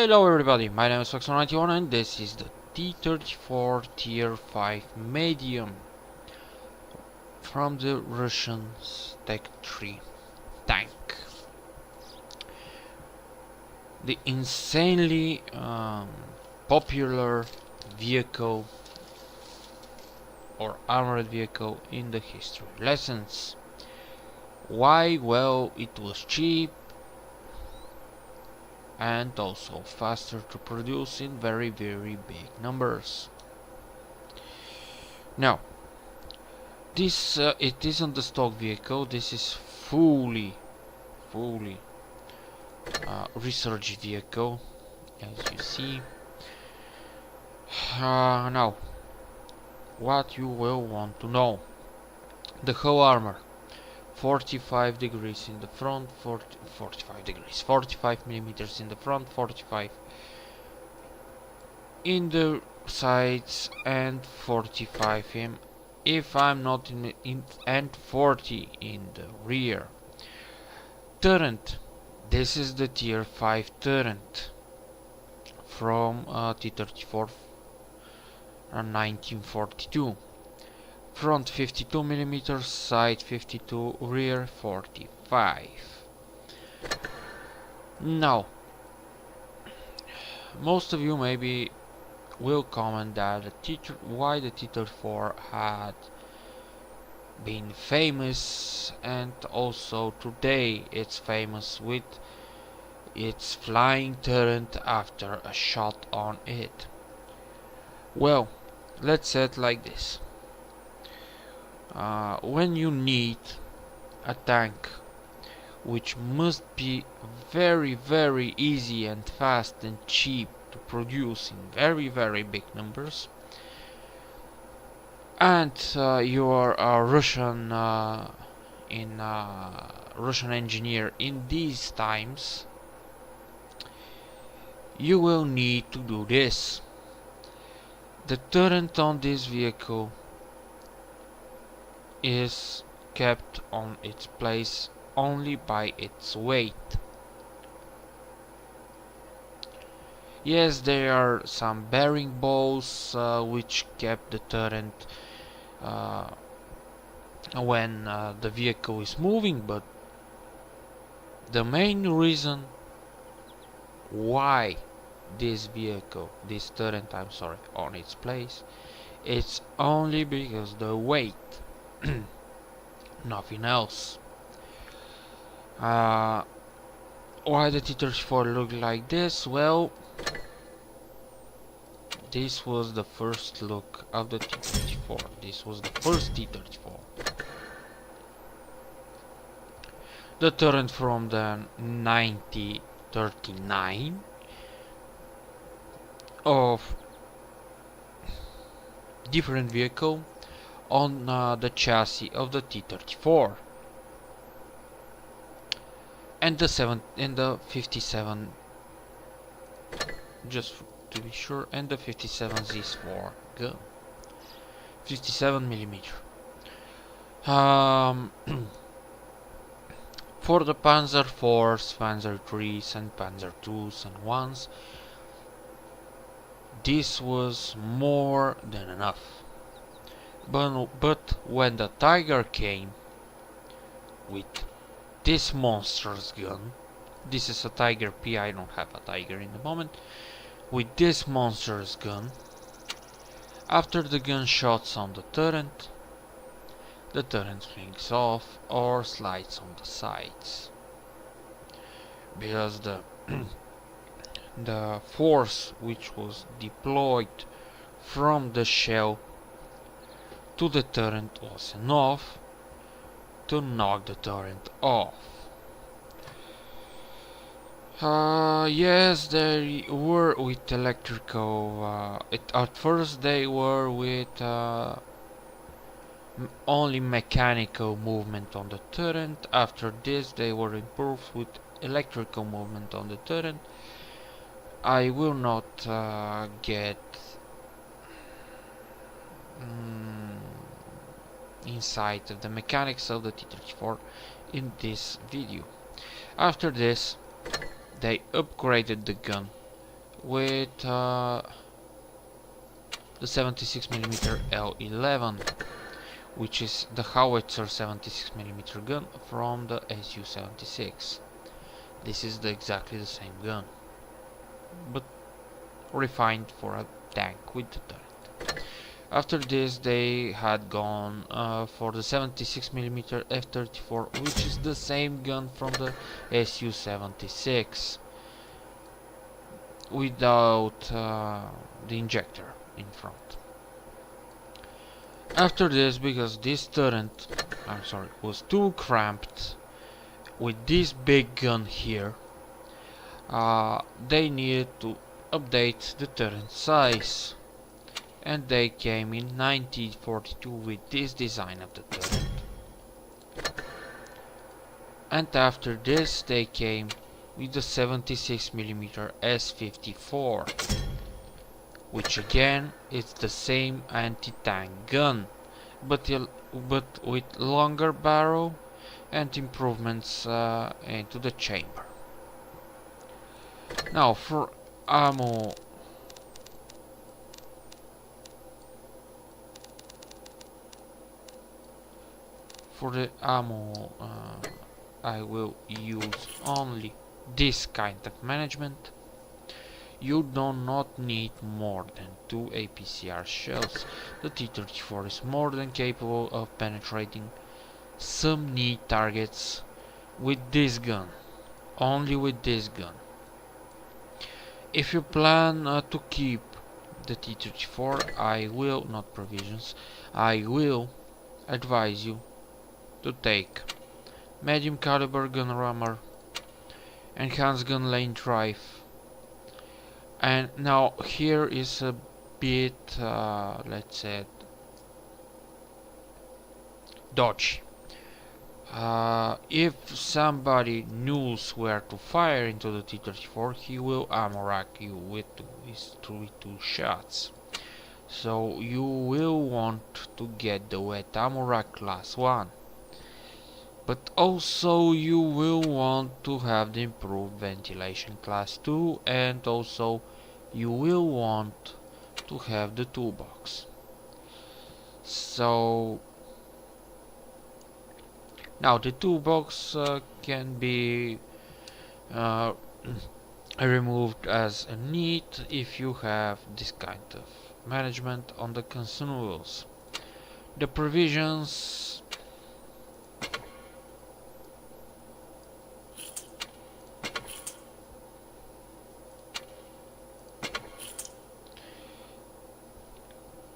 Hello everybody, my name is Fox91 and this is the T34 Tier 5 Medium from the Russian Stag 3 tank. The insanely popular vehicle or armored vehicle in the history lessons. Why? Well, it was cheap and also faster to produce in very big numbers. Now, this it isn't the stock vehicle. This is fully research vehicle, as you see. Now, what you will want to know: the whole armor. 45 degrees in the front, 45 degrees, 45 millimeters in the front, 45 in the sides, and 45 if I'm not in and 40 in the rear. Turret. This is the tier 5 turret from T34 1942. Front 52 millimeters, side 52, rear 45. Now, most of you maybe will comment that why the T34 had been famous, and also today it's famous with its flying turret after a shot on it. Well, let's say it like this. When you need a tank which must be very easy and fast and cheap to produce in very big numbers, and you are a Russian Russian engineer in these times, you will need to do this. The turret on this vehicle is kept on its place only by its weight. Yes, there are some bearing balls which kept the turret when the vehicle is moving, but the main reason why this turret, on its place, it's only because the weight. Nothing else. Why the T34 look like this? Well, this was the first look of the T34. This was the first T34. The turret from the 1939 of different vehicle on the chassis of the T34 and the 57, just to be sure, and the 57 Z4 gun, 57 millimeter. For the Panzer IVs, Panzer IIIs, and Panzer IIs and 1s, this was more than enough. But when the Tiger came with this monstrous gun, this is a Tiger P, I don't have a Tiger in the moment, with this monstrous gun, after the gunshots on the turret flings off or slides on the sides, because the force which was deployed from the shell to the turret was enough to knock the turret off. Yes, they were with electrical. At first they were with only mechanical movement on the turret. After this they were improved with electrical movement on the turret. I will not get inside of the mechanics of the T34 in this video. After this, they upgraded the gun with the 76mm L11, which is the howitzer 76mm gun from the Su-76. This is exactly the same gun, but refined for a tank with the turret. After this, they had gone for the 76mm F34, which is the same gun from the Su-76, without the injector in front. After this, because this turret, was too cramped with this big gun here, they needed to update the turret size, and they came in 1942 with this design of the turret. And after this, they came with the 76mm S54, which again is the same anti-tank gun, but with longer barrel and improvements into the chamber. Now for ammo, I will use only this kind of management. You do not need more than 2 APCR shells. The T34 is more than capable of penetrating some neat targets with this gun, only with this gun. If you plan to keep the T34, I will advise you to take medium caliber gun rammer, enhanced gun lane drive, and now here is a bit, let's say, dodgy. If somebody knows where to fire into the T34, he will ammo rack you with two shots. So you will want to get the wet ammo rack class 1. But also you will want to have the improved ventilation class 2, and also you will want to have the toolbox. So now the toolbox can be removed as a need if you have this kind of management on the consumables. The provisions,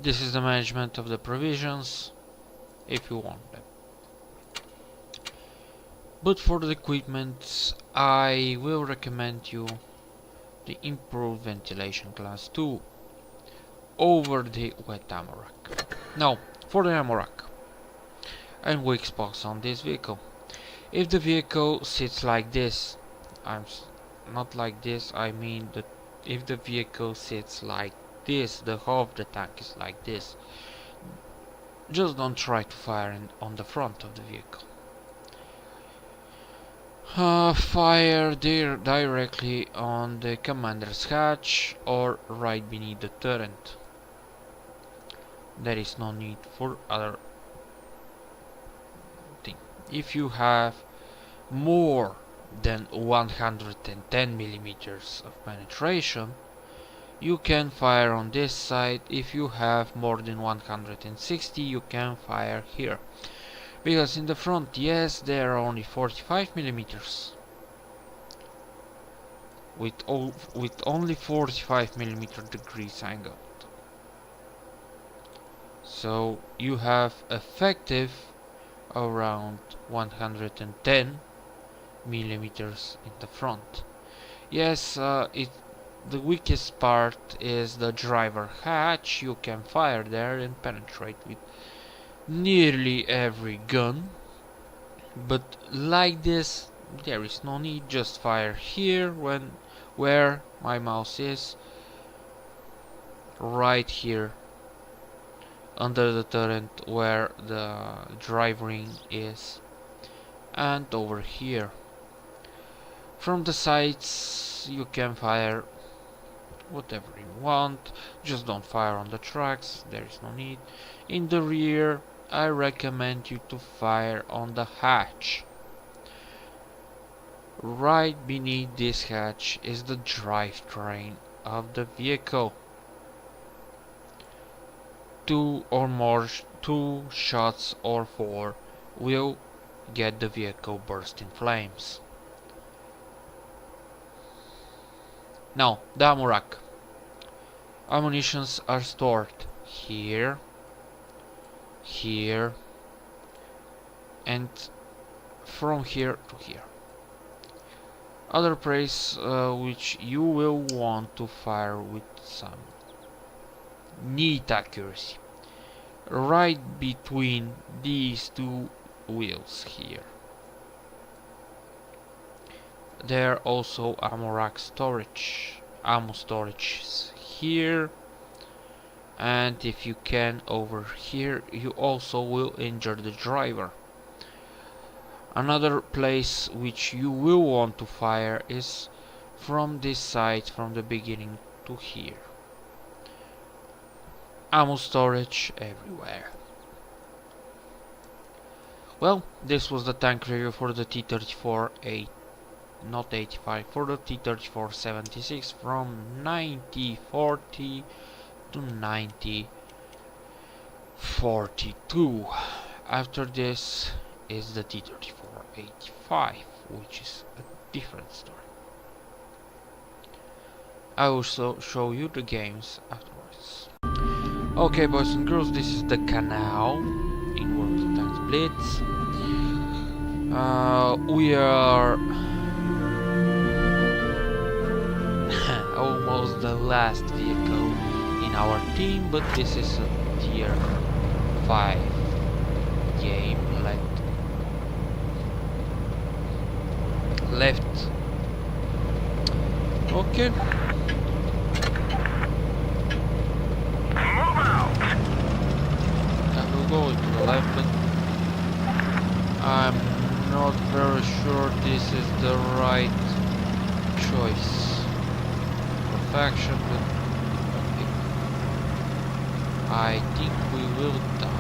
this is the management of the provisions if you want them. But for the equipment, I will recommend you the improved ventilation class 2 over the wet ammo rack. Now, for the ammo rack and weak spots on this vehicle. If the vehicle sits like this, not like this, I mean that if the vehicle sits like this, the hull of the tank is like this, just don't try to fire on the front of the vehicle. Fire directly on the commander's hatch or right beneath the turret. There is no need for other thing. If you have more than 110 millimeters of penetration, you can fire on this side. If you have more than 160, you can fire here. Because in the front, yes, there are only 45 millimeters. With only 45 millimeter degrees angle. So you have effective around 110 millimeters in the front. Yes, the weakest part is the driver hatch. You can fire there and penetrate with nearly every gun, but like this there is no need. Just fire here where my mouse is, right here under the turret where the drive ring is, and over here. From the sides you can fire whatever you want, just don't fire on the tracks, there is no need. In the rear, I recommend you to fire on the hatch. Right beneath this hatch is the drivetrain of the vehicle. Two shots or four will get the vehicle burst in flames. Now, the ammo rack. Ammunitions are stored here, here, and from here to here. Other place which you will want to fire with some neat accuracy, right between these two wheels here. There are also ammo rack storage, ammo storages here, and if you can over here, you also will injure the driver. Another place which you will want to fire is from this side, from the beginning to here. Ammo storage everywhere. Well, this was the tank review for the T34 not 85, for the T34 76 from 1940 to 1942. After this is the T34 85, which is a different story. I will show you the games afterwards. Okay, boys and girls, this is the canal in World of Tanks Blitz. We are almost the last vehicle in our team, but this is a tier 5 game. Left. Okay. Move out. I will go to the left, but I'm not very sure this is the right choice. Perfection, but I think we will die.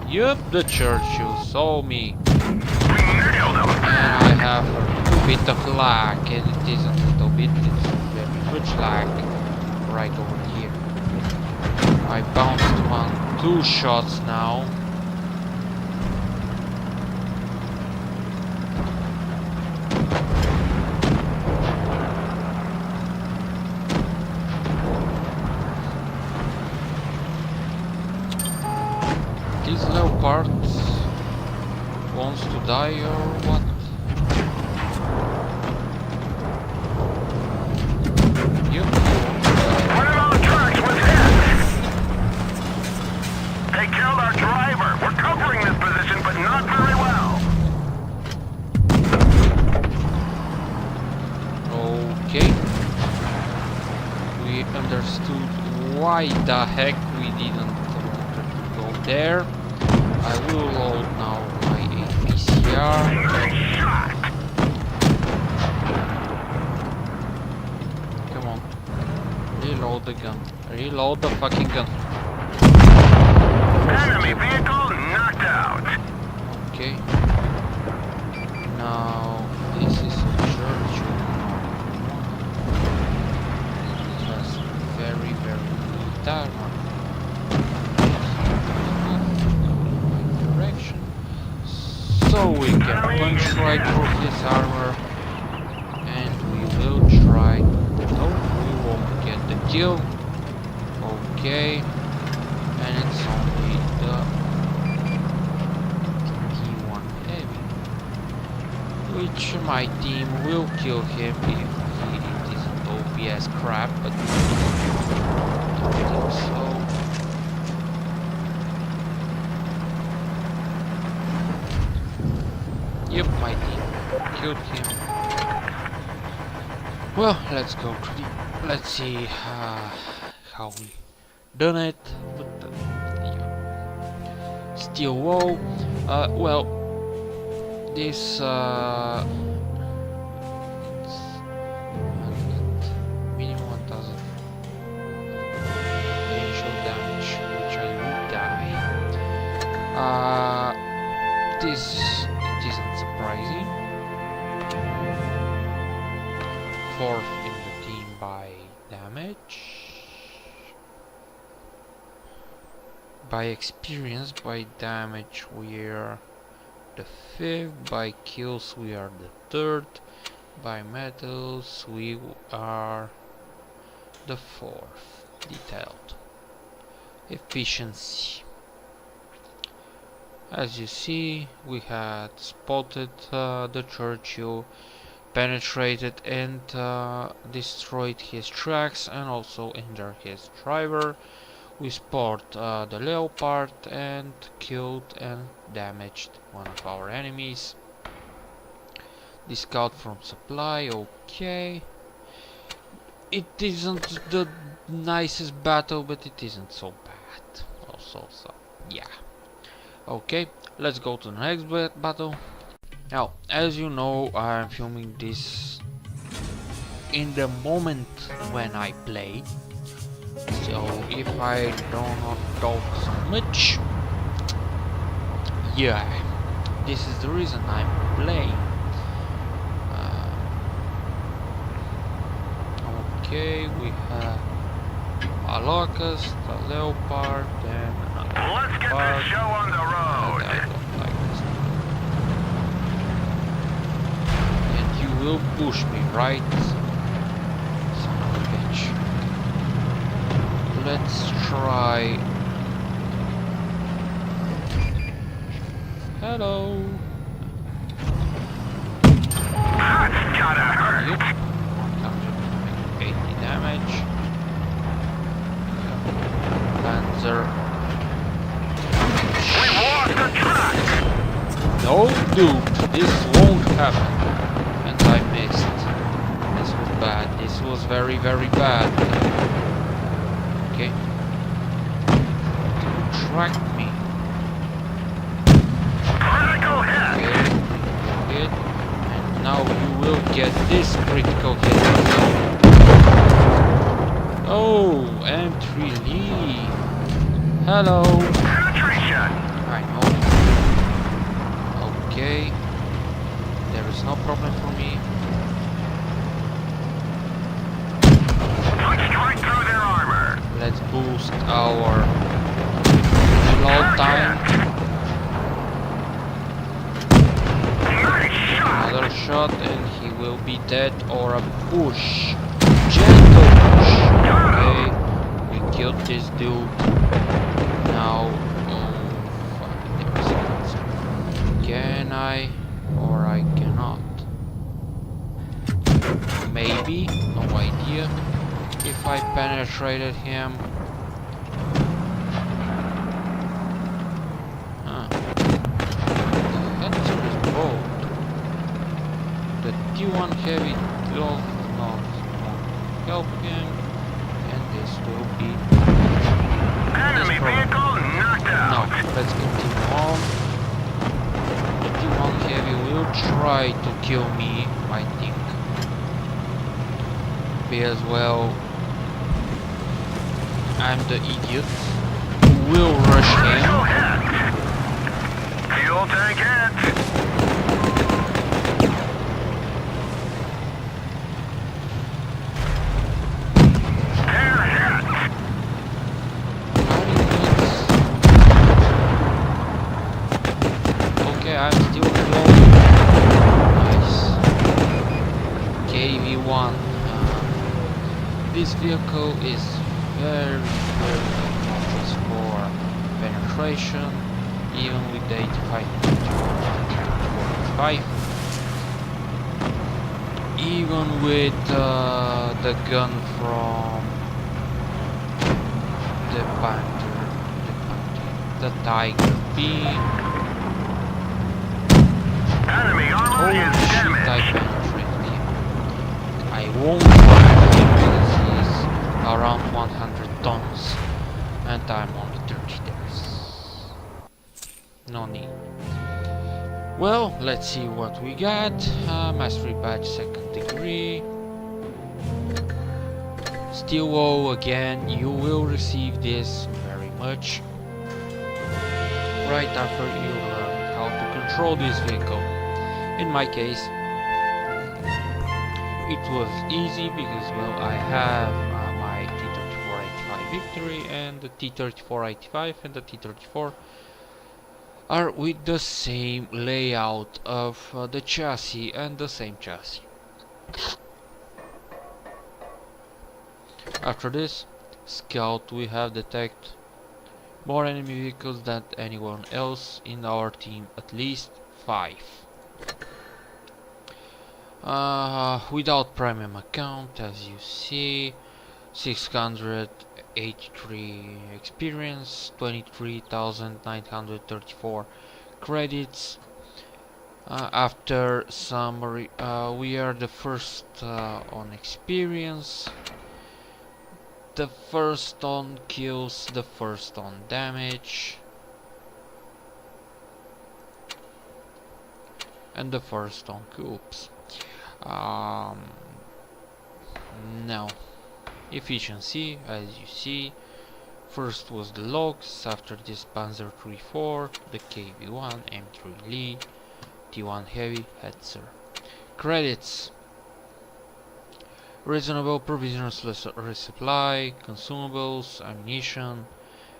Yup, the Churchill saw me. And I have a bit of lag, and it isn't a little bit, it's very much lag right over here. I bounced on 2 shots now. This leopard wants to die or what? Yep, he wants to die. Running on the tracks with hits! They killed our driver. We're covering this position, but not very well. Okay. We understood why the heck we didn't go there. I will load now my APCR. Nice shot! Come on. Reload the gun. Reload the fucking gun. Enemy vehicle knocked out. Okay. Now this is a church. Just very neat armor. So we can punch right through his armor, and we will try. No, we won't get the kill. Okay, and it's only the T1 heavy, which my team will kill him if he isn't OPS crap, but I don't think so. Yep, my team killed him. Well, let's go to the... Let's see how we done it. But, yeah. steel wall. Well, this it's minimum 1000 initial damage, which I would die. This it isn't surprising. Fourth in the team by damage. By experience, by damage, we're the fifth. By kills, we are the third. By medals, we are the fourth. Detailed. Efficiency. As you see, we had spotted the Churchill, penetrated and destroyed his tracks and also injured his driver. We spotted the Leopard and killed and damaged one of our enemies. The scout from supply, okay. It isn't the nicest battle, but it isn't so bad also, so yeah. Okay, let's go to the next battle. Now, as you know, I'm filming this in the moment when I play, so if I do not talk so much, yeah, this is the reason I'm playing. Okay, we have a locust, a leopard, and another Let's get leopard. this show on the road. And I don't like this. And you will push me, right? Son of a bitch. Let's try. Hello. That's gotta hurt. Yep. 180 damage. Panzer. We lost the truck. No, dude, this won't happen. And I missed. This was bad. This was very, very bad. Okay. Track me. Critical hit. Okay. Hit. And now you will get this critical hit. Oh, M3 Lee. Hello. Penetration. I know. Okay. There is no problem for me. Punch right through their armor. Let's boost our reload time. Nice shot. Another shot and he will be dead, or a push. Gentle push. Okay. We killed this dude. Now, oh fuck, there's something. Can I? Or I cannot. Maybe, no idea. If I penetrated him. Huh. The answer is both. The T1 heavy will not help him, and this will be Enemy vehicle knocked now. out. Let's continue on. The T1 heavy will try to kill me, I think. Be as well. I'm the idiot who will rush Critical him. hit. Fuel tank hit. Air hit. Okay, I'm still reloading. Nice. KV1. This vehicle is very obnoxious for penetration, even with the 85. Even with the gun from the Panther, the Tiger B. Enemy armor Holy is shit, I damaged. penetrated him. I won't find him because he's around 100 tons and I'm only 30 days. no need. Well, let's see what we got. Mastery badge 2nd degree. Steel woe again. You will receive this very much right after you learn how to control this vehicle. In my case, it was easy because, well, I have my T3485 Victory and the T3485 and the T34 are with the same layout of the chassis and the same chassis. After this scout, we have detect more enemy vehicles than anyone else in our team, at least 5. Without premium account, as you see, 683 experience, 23,934 credits. After summary, we are the first on experience, the first on kills, the first on damage, and the first on coups. Now, efficiency, as you see, first was the logs, after this Panzer 34, the KV1, M3 Lee, T1 Heavy, Hetzer. Credits: reasonable provisions resupply, consumables, ammunition,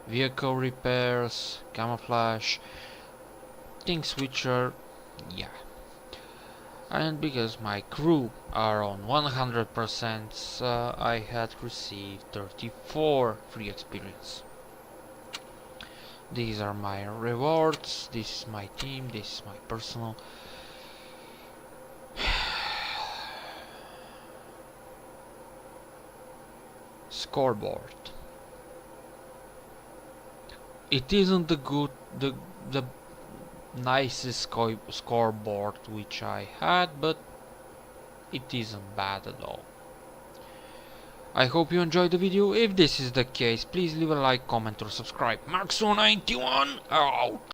vehicle repairs, camouflage, things which are, yeah. And because my crew are on 100%, I had received 34 free experience. These are my rewards, this is my team, this is my personal. Scoreboard. It isn't the nicest scoreboard which I had, but it isn't bad at all. I hope you enjoyed the video. If this is the case, please leave a like, comment or subscribe. Maxo91 out!